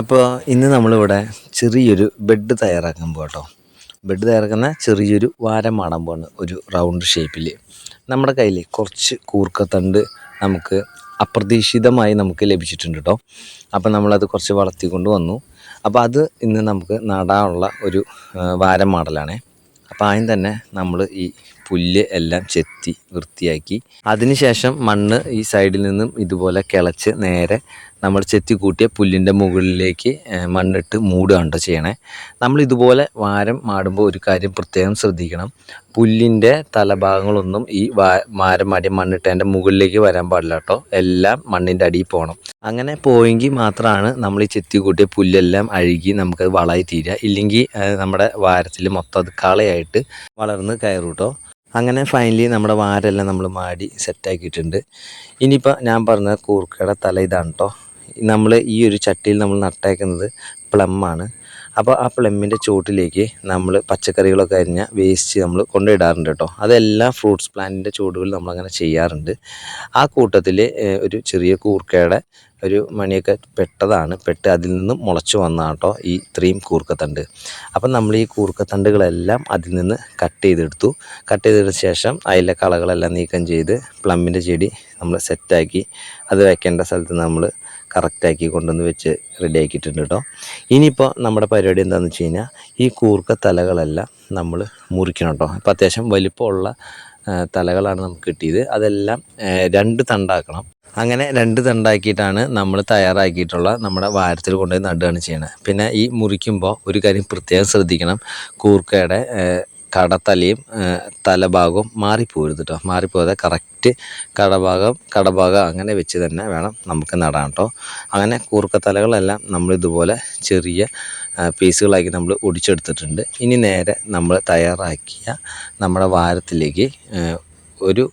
അപ്പോൾ ഇന്ന് നമ്മളിവിടെ ചെറിയൊരു ബെഡ് തയ്യാറാക്കാൻ പോകട്ടോ. ബെഡ് തയ്യാറാക്കുന്ന ചെറിയൊരു വാരം മാടാൻ പോകുന്ന ഒരു റൗണ്ട് ഷേപ്പിൽ നമ്മുടെ കയ്യിൽ കുറച്ച് കൂർക്കത്തണ്ട് നമുക്ക് അപ്രതീക്ഷിതമായി നമുക്ക് ലഭിച്ചിട്ടുണ്ട് കേട്ടോ. അപ്പോൾ നമ്മളത് കുറച്ച് വളർത്തിക്കൊണ്ട് വന്നു. അപ്പോൾ അത് ഇന്ന് നമുക്ക് നടാനുള്ള ഒരു വാരം മാടലാണേ. അപ്പോൾ ആദ്യം തന്നെ നമ്മൾ ഈ പുല്ല് എല്ലാം ചെത്തി വൃത്തിയാക്കി അതിനുശേഷം മണ്ണ് ഈ സൈഡിൽ നിന്നും ഇതുപോലെ കിളച്ച് നേരെ നമ്മൾ ചെത്തി കൂട്ടിയ പുല്ലിൻ്റെ മുകളിലേക്ക് മണ്ണിട്ട് മൂടുകയാണ് ചെയ്യണേ. നമ്മൾ ഇതുപോലെ വാരം മാടുമ്പോൾ ഒരു കാര്യം പ്രത്യേകം ശ്രദ്ധിക്കണം. പുല്ലിൻ്റെ തലഭാഗങ്ങളൊന്നും ഈ വാരം മാടിയ മണ്ണിട്ടതിൻ്റെ മുകളിലേക്ക് വരാൻ പാടില്ല കേട്ടോ. എല്ലാം മണ്ണിൻ്റെ അടിയിൽ പോകണം. അങ്ങനെ പോയെങ്കിൽ മാത്രമാണ് നമ്മൾ ഈ ചെത്തി കൂട്ടിയ പുല്ലെല്ലാം അഴുകി നമുക്കത് വളമായി തീരുക. ഇല്ലെങ്കിൽ നമ്മുടെ വാരത്തിൽ മൊത്തം അത് കളയായിട്ട് വളർന്ന് കയറും കേട്ടോ. അങ്ങനെ ഫൈനലി നമ്മുടെ വാരെല്ലാം നമ്മൾ മാടി സെറ്റാക്കിയിട്ടുണ്ട്. ഇനിയിപ്പോൾ ഞാൻ പറഞ്ഞ കൂർക്കയുടെ തല ഇതാണ് കേട്ടോ. നമ്മൾ ഈ ഒരു ചട്ടിയിൽ നമ്മൾ നട്ടേക്കുന്നത് പ്ലമ്മാണ്. അപ്പോൾ ആ പ്ലമ്മിൻ്റെ ചുവട്ടിലേക്ക് നമ്മൾ പച്ചക്കറികളൊക്കെ അരിഞ്ഞ വേസ്റ്റ് നമ്മൾ കൊണ്ടിടാറുണ്ട് കേട്ടോ. അതെല്ലാം ഫ്രൂട്ട്സ് പ്ലാന്റിൻ്റെ ചുവടുകളിൽ നമ്മളങ്ങനെ ചെയ്യാറുണ്ട്. ആ കൂട്ടത്തിൽ ഒരു ചെറിയ കൂർക്കയുടെ ഒരു മണിയൊക്കെ പെട്ട് അതിൽ നിന്നും മുളച്ച് വന്നതാണ് കേട്ടോ ഈ ഇത്രയും കൂർക്കത്തണ്ട്. അപ്പം നമ്മൾ ഈ കൂർക്കത്തണ്ടുകളെല്ലാം അതിൽ നിന്ന് കട്ട് ചെയ്തെടുത്ത ശേഷം അതിലെ കളകളെല്ലാം നീക്കം ചെയ്ത് പ്ലമ്മിൻ്റെ ചെടി നമ്മൾ സെറ്റാക്കി അത് വയ്ക്കേണ്ട സ്ഥലത്ത് നമ്മൾ കറക്റ്റാക്കി കൊണ്ടുവന്ന് വെച്ച് റെഡി ആക്കിയിട്ടുണ്ട് കേട്ടോ. ഇനിയിപ്പോൾ നമ്മുടെ പരിപാടി എന്താണെന്ന് വെച്ച് കഴിഞ്ഞാൽ ഈ കൂർക്ക തലകളെല്ലാം നമ്മൾ മുറിക്കണം കേട്ടോ. അപ്പോൾ അത്യാവശ്യം വലിപ്പമുള്ള തലകളാണ് നമുക്ക് കിട്ടിയത്. അതെല്ലാം 2 തണ്ടാക്കണം. അങ്ങനെ 2 തണ്ടാക്കിയിട്ടാണ് നമ്മൾ തയ്യാറാക്കിയിട്ടുള്ള നമ്മുടെ വാരത്തിൽ കൊണ്ടുപോയി നടുകയാണ് ചെയ്യണത്. പിന്നെ ഈ മുറിക്കുമ്പോൾ ഒരു കാര്യം പ്രത്യേകം ശ്രദ്ധിക്കണം. കൂർക്കയുടെ കടത്തലയും തലഭാഗവും മാറിപ്പോരുത് കേട്ടോ. മാറിപ്പോകാതെ കറക്റ്റ് കടഭാഗം അങ്ങനെ വെച്ച് തന്നെ വേണം നമുക്ക് നടാൻ കേട്ടോ. അങ്ങനെ കൂർക്കത്തലകളെല്ലാം നമ്മളിതുപോലെ ചെറിയ പീസുകളാക്കി നമ്മൾ ഒടിച്ചെടുത്തിട്ടുണ്ട്. ഇനി നേരെ നമ്മൾ തയ്യാറാക്കിയ നമ്മുടെ വാരത്തിലേക്ക് ഒരു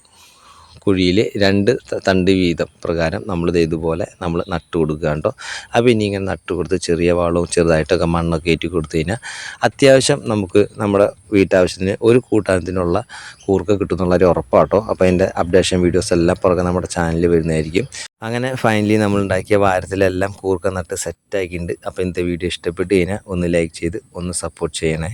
കുഴിയിൽ 2 തണ്ട് വീതം പ്രകാരം നമ്മളിത് ഇതുപോലെ നമ്മൾ നട്ട് കൊടുക്കുക കേട്ടോ. അപ്പോൾ ഇനി ഇങ്ങനെ നട്ട് കൊടുത്ത് ചെറിയ വളവും ചെറുതായിട്ടൊക്കെ മണ്ണൊക്കെ ഏറ്റി കൊടുത്തു കഴിഞ്ഞാൽ അത്യാവശ്യം നമുക്ക് നമ്മുടെ വീട്ടാവശ്യത്തിന് ഒരു കൂട്ടാനത്തിനുള്ള കൂർക്ക കിട്ടുമെന്നുള്ളൊരു ഉറപ്പാട്ടോ. അപ്പോൾ അതിൻ്റെ അപ്ഡേഷൻ വീഡിയോസ് എല്ലാം പുറകെ നമ്മുടെ ചാനലിൽ വരുന്നതായിരിക്കും. അങ്ങനെ ഫൈനലി നമ്മൾ ഉണ്ടാക്കിയ വാരത്തിലെല്ലാം കൂർക്ക നട്ട് സെറ്റാക്കിയിട്ടുണ്ട്. അപ്പോൾ ഇന്നത്തെ വീഡിയോ ഇഷ്ടപ്പെട്ട് കഴിഞ്ഞാൽ ഒന്ന് ലൈക്ക് ചെയ്ത് ഒന്ന് സപ്പോർട്ട് ചെയ്യണേ.